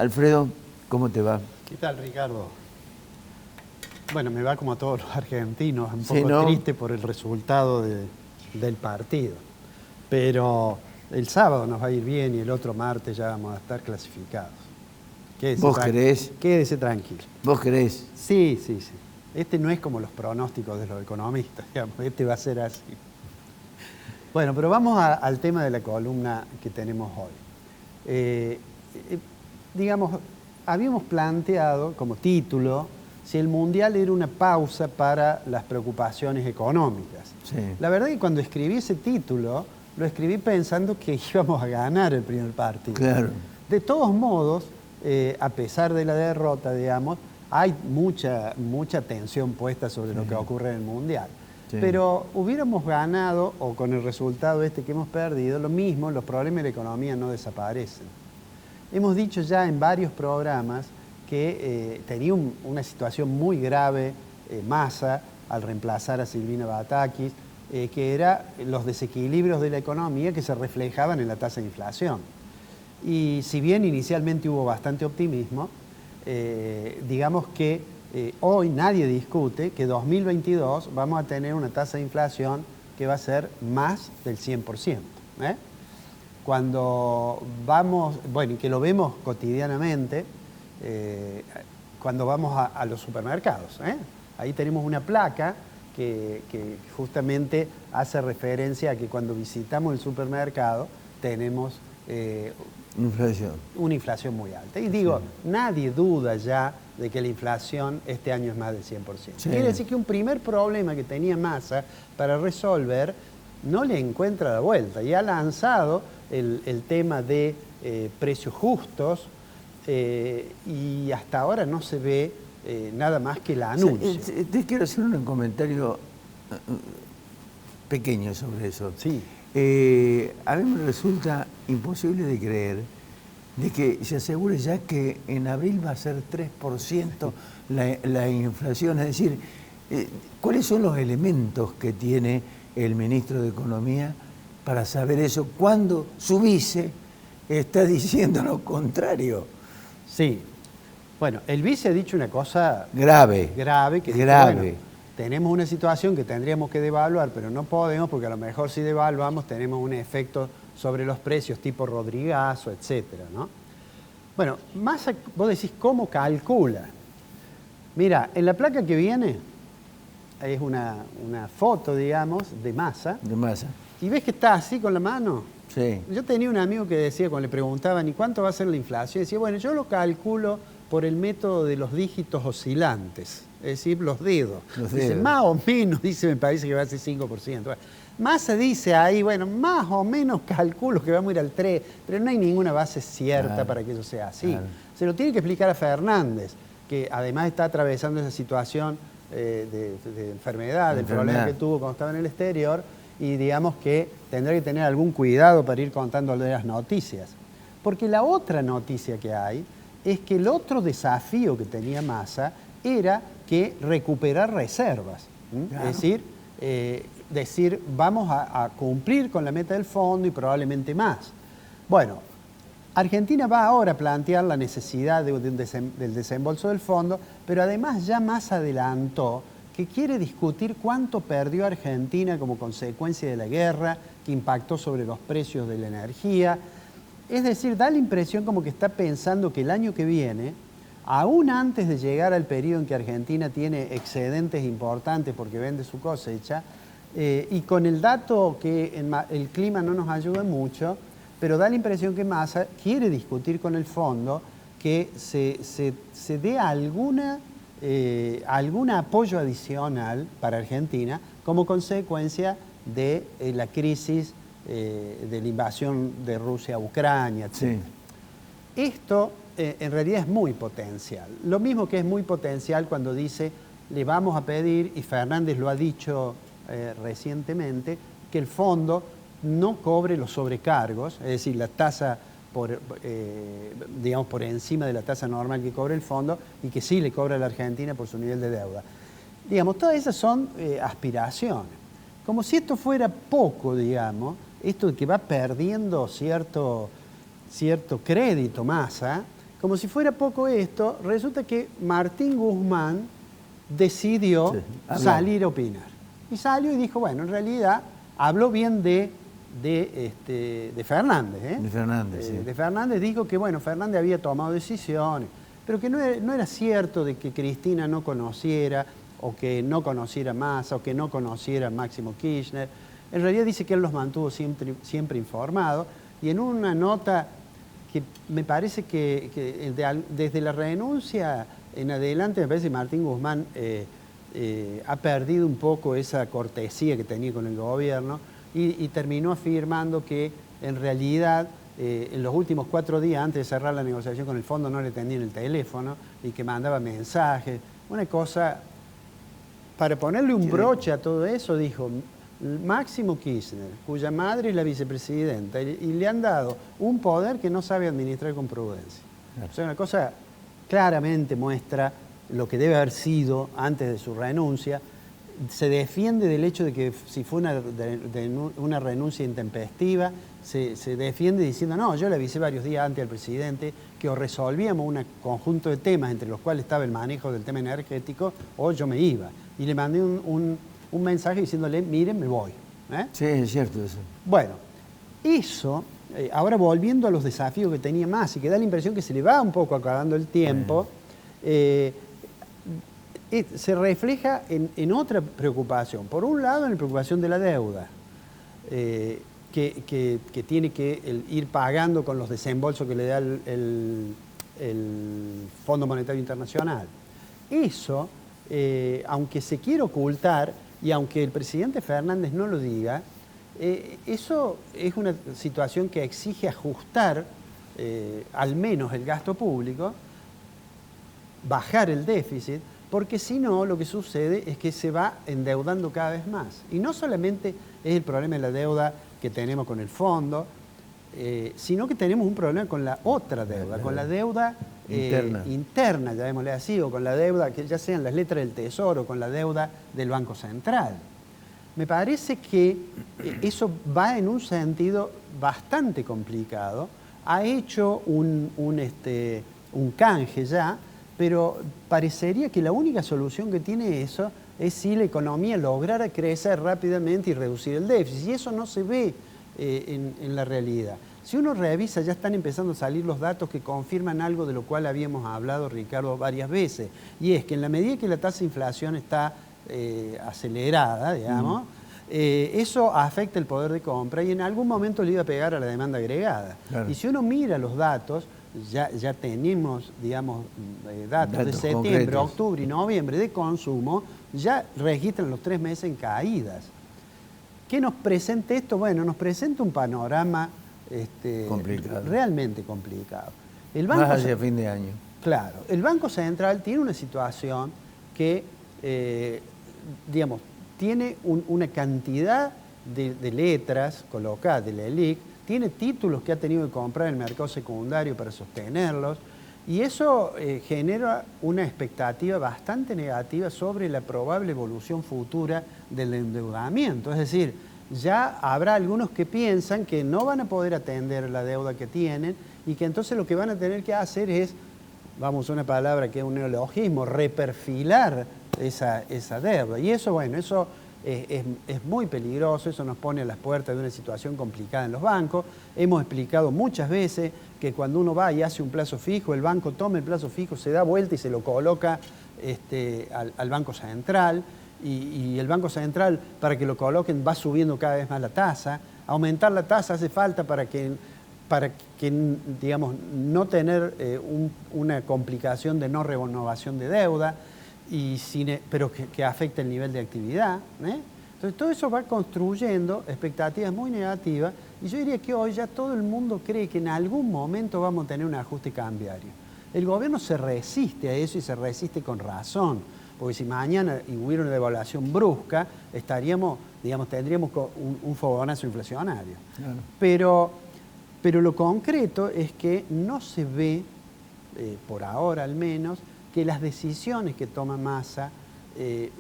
Alfredo, ¿cómo te va? ¿Qué tal, Ricardo? Bueno, me va como a todos los argentinos, un Sí, poco ¿no? triste por el resultado del partido. Pero el sábado nos va a ir bien y el otro martes ya vamos a estar clasificados. ¿Vos creés? Quédese tranquilo. ¿Vos creés? Sí, sí, sí. Este no es como los pronósticos de los economistas, digamos. Este va a ser así. Bueno, pero vamos al tema de la columna que tenemos hoy. Digamos, habíamos planteado como título si el Mundial era una pausa para las preocupaciones económicas. Sí. La verdad es que cuando escribí ese título, lo escribí pensando que íbamos a ganar el primer partido. Claro. De todos modos, a pesar de la derrota, digamos, hay mucha atención puesta sobre lo que ocurre en el Mundial. Sí. Pero hubiéramos ganado, o con el resultado este que hemos perdido, lo mismo, los problemas de la economía no desaparecen. Hemos dicho ya en varios programas que tenía una situación muy grave Massa al reemplazar a Silvina Batakis, que eran los desequilibrios de la economía que se reflejaban en la tasa de inflación. Y si bien inicialmente hubo bastante optimismo, digamos que hoy nadie discute que 2022 vamos a tener una tasa de inflación que va a ser más del 100%. Cuando vamos, bueno, y que lo vemos cotidianamente, cuando vamos a los supermercados. Ahí tenemos una placa que justamente hace referencia a que cuando visitamos el supermercado tenemos una inflación muy alta. Y digo, nadie duda ya de que la inflación este año es más del 100%. Sí. Quiere decir que un primer problema que tenía Massa para resolver no le encuentra la vuelta y ha lanzado el tema de precios justos y hasta ahora no se ve nada más que el anuncio. Te quiero hacer un comentario pequeño sobre eso. Sí. A mí me resulta imposible de creer de que se asegure ya que en abril va a ser 3% la inflación. Es decir, ¿cuáles son los elementos que tiene el ministro de Economía para saber eso cuando su vice está diciendo lo contrario? Sí. Bueno, el vice ha dicho una cosa grave, que dice, bueno, tenemos una situación que tendríamos que devaluar, pero no podemos porque a lo mejor si devaluamos tenemos un efecto sobre los precios tipo Rodrigazo, etcétera, ¿no? Bueno, Massa, vos decís, ¿cómo calcula? Mira, en la placa que viene es una foto, digamos, de Massa. De Massa. ¿Y ves que está así con la mano? Sí. Yo tenía un amigo que decía, cuando le preguntaban, ¿y cuánto va a ser la inflación? Decía, bueno, yo lo calculo por el método de los dígitos oscilantes, es decir, los dedos. Dice, más o menos, dice, me parece que va a ser 5%. Bueno, Massa dice ahí, bueno, más o menos calculo que vamos a ir al 3%, pero no hay ninguna base cierta para que eso sea así. Claro. Se lo tiene que explicar a Fernández, que además está atravesando esa situación de enfermedad, del problema que tuvo cuando estaba en el exterior, y digamos que tendrá que tener algún cuidado para ir contándole las noticias. Porque la otra noticia que hay es que el otro desafío que tenía Massa era que recuperar reservas. Claro. Es decir, vamos a cumplir con la meta del fondo y probablemente más. Bueno, Argentina va ahora a plantear la necesidad del desembolso del fondo, pero además ya Massa adelantó que quiere discutir cuánto perdió Argentina como consecuencia de la guerra, que impactó sobre los precios de la energía. Es decir, da la impresión como que está pensando que el año que viene, aún antes de llegar al periodo en que Argentina tiene excedentes importantes porque vende su cosecha, y con el dato que el clima no nos ayuda mucho, pero da la impresión que Massa quiere discutir con el fondo que se dé algún apoyo adicional para Argentina como consecuencia de la crisis de la invasión de Rusia a Ucrania, etc. Sí. Esto en realidad es muy potencial. Lo mismo que es muy potencial cuando dice, le vamos a pedir, y Fernández lo ha dicho recientemente, que el fondo no cobre los sobrecargos, es decir, la tasa digamos, por encima de la tasa normal que cobra el fondo y que sí le cobra a la Argentina por su nivel de deuda. Digamos, todas esas son aspiraciones. Como si esto fuera poco, digamos, esto de que va perdiendo cierto crédito Massa, como si fuera poco esto, resulta que Martín Guzmán decidió salir a opinar. Y salió y dijo, bueno, en realidad habló bien de Fernández. De Fernández, sí. De Fernández dijo que, bueno, Fernández había tomado decisiones, pero que no era cierto de que Cristina no conociera, o que no conociera Massa, o que no conociera a Máximo Kirchner. En realidad dice que él los mantuvo siempre informados, y en una nota que me parece que desde la renuncia en adelante, me parece que Martín Guzmán ha perdido un poco esa cortesía que tenía con el gobierno y terminó afirmando que en realidad en los últimos 4 días antes de cerrar la negociación con el fondo no le atendían el teléfono y que mandaba mensajes. Una cosa, para ponerle un broche a todo eso, dijo Máximo Kirchner, cuya madre es la vicepresidenta, y le han dado un poder que no sabe administrar con prudencia. O sea, una cosa claramente muestra lo que debe haber sido antes de su renuncia. Se defiende del hecho de que si fue una renuncia intempestiva, se defiende diciendo, no, yo le avisé varios días antes al presidente que o resolvíamos un conjunto de temas entre los cuales estaba el manejo del tema energético o yo me iba. Y le mandé un mensaje diciéndole, miren, me voy. Sí, es cierto eso. Bueno, eso, ahora volviendo a los desafíos que tenía Massa y que da la impresión que se le va un poco acabando el tiempo, se refleja en otra preocupación. Por un lado, en la preocupación de la deuda, que tiene que ir pagando con los desembolsos que le da el Fondo Monetario Internacional. Eso, aunque se quiere ocultar y aunque el presidente Fernández no lo diga, eso es una situación que exige ajustar al menos el gasto público, bajar el déficit, porque si no, lo que sucede es que se va endeudando cada vez más. Y no solamente es el problema de la deuda que tenemos con el fondo, sino que tenemos un problema con la otra deuda, con la deuda interna, llamémosle así, o con la deuda que ya sean las letras del Tesoro, con la deuda del Banco Central. Me parece que eso va en un sentido bastante complicado. Ha hecho un canje ya, pero parecería que la única solución que tiene eso es si la economía lograra crecer rápidamente y reducir el déficit. Y eso no se ve en la realidad. Si uno revisa, ya están empezando a salir los datos que confirman algo de lo cual habíamos hablado, Ricardo, varias veces. Y es que en la medida que la tasa de inflación está acelerada, digamos, eso afecta el poder de compra y en algún momento le iba a pegar a la demanda agregada. Claro. Y si uno mira los datos, ya tenemos, digamos, datos de septiembre, concretos, octubre y noviembre de consumo, ya registran los 3 meses en caídas. ¿Qué nos presenta esto? Bueno, nos presenta un panorama complicado, realmente complicado. Más hacia fin de año. Claro, el Banco Central tiene una situación que, digamos, tiene una cantidad de letras colocadas de la ELIC, tiene títulos que ha tenido que comprar en el mercado secundario para sostenerlos, y eso genera una expectativa bastante negativa sobre la probable evolución futura del endeudamiento. Es decir, ya habrá algunos que piensan que no van a poder atender la deuda que tienen y que entonces lo que van a tener que hacer es, vamos a una palabra que es un neologismo, reperfilar esa deuda. Y eso, bueno, eso es muy peligroso, eso nos pone a las puertas de una situación complicada en los bancos. Hemos explicado muchas veces que cuando uno va y hace un plazo fijo, el banco toma el plazo fijo, se da vuelta y se lo coloca al Banco Central. Y el Banco Central, para que lo coloquen, va subiendo cada vez más la tasa. Aumentar la tasa hace falta para que digamos, no tener una complicación de no renovación de deuda, pero que afecte el nivel de actividad. Entonces, todo eso va construyendo expectativas muy negativas y yo diría que hoy ya todo el mundo cree que en algún momento vamos a tener un ajuste cambiario. El gobierno se resiste a eso y se resiste con razón. Porque si mañana hubiera una devaluación brusca, tendríamos un fogonazo inflacionario. Claro. Pero lo concreto es que no se ve, por ahora al menos, que las decisiones que toma Massa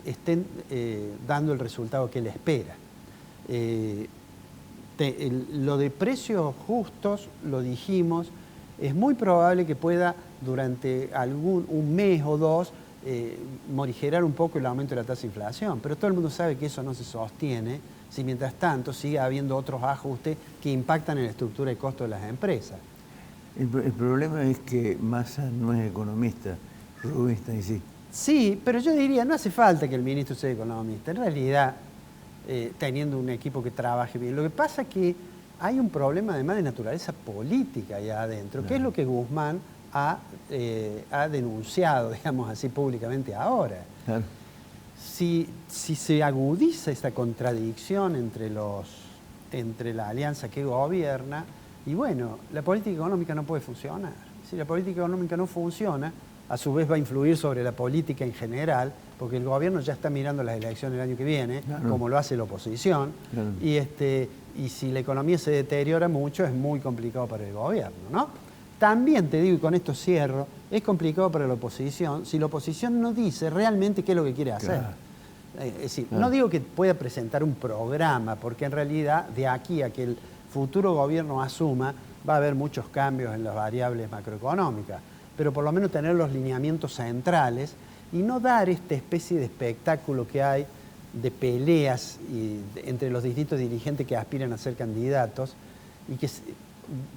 estén dando el resultado que él espera. Lo de precios justos, lo dijimos, es muy probable que pueda durante un mes o dos morigerar un poco el aumento de la tasa de inflación, pero todo el mundo sabe que eso no se sostiene si mientras tanto sigue habiendo otros ajustes que impactan en la estructura de costo de las empresas. El problema es que Massa no es economista, Rubén está diciendo. Sí, pero yo diría, no hace falta que el ministro sea economista, en realidad, teniendo un equipo que trabaje bien. Lo que pasa es que hay un problema además de naturaleza política allá adentro, que es lo que Guzmán ha denunciado, digamos así, públicamente ahora. Claro. Si se agudiza esa contradicción entre la alianza que gobierna, y bueno, la política económica no puede funcionar. Si la política económica no funciona, a su vez va a influir sobre la política en general, porque el gobierno ya está mirando las elecciones del año que viene, claro, como lo hace la oposición, claro, y si la economía se deteriora mucho, es muy complicado para el gobierno, ¿no? También te digo, y con esto cierro, es complicado para la oposición si la oposición no dice realmente qué es lo que quiere hacer. Claro. Es decir, claro, no digo que pueda presentar un programa, porque en realidad de aquí a que el futuro gobierno asuma, va a haber muchos cambios en las variables macroeconómicas, pero por lo menos tener los lineamientos centrales y no dar esta especie de espectáculo que hay de peleas entre los distintos dirigentes que aspiran a ser candidatos y que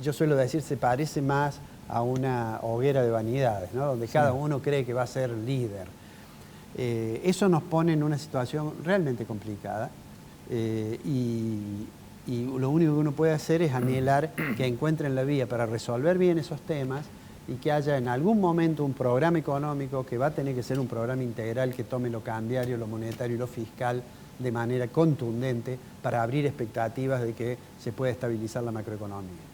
yo suelo decir se parece más a una hoguera de vanidades, ¿no? Donde cada uno cree que va a ser líder. Eso nos pone en una situación realmente complicada y lo único que uno puede hacer es anhelar que encuentren la vía para resolver bien esos temas y que haya en algún momento un programa económico que va a tener que ser un programa integral que tome lo cambiario, lo monetario y lo fiscal de manera contundente para abrir expectativas de que se pueda estabilizar la macroeconomía.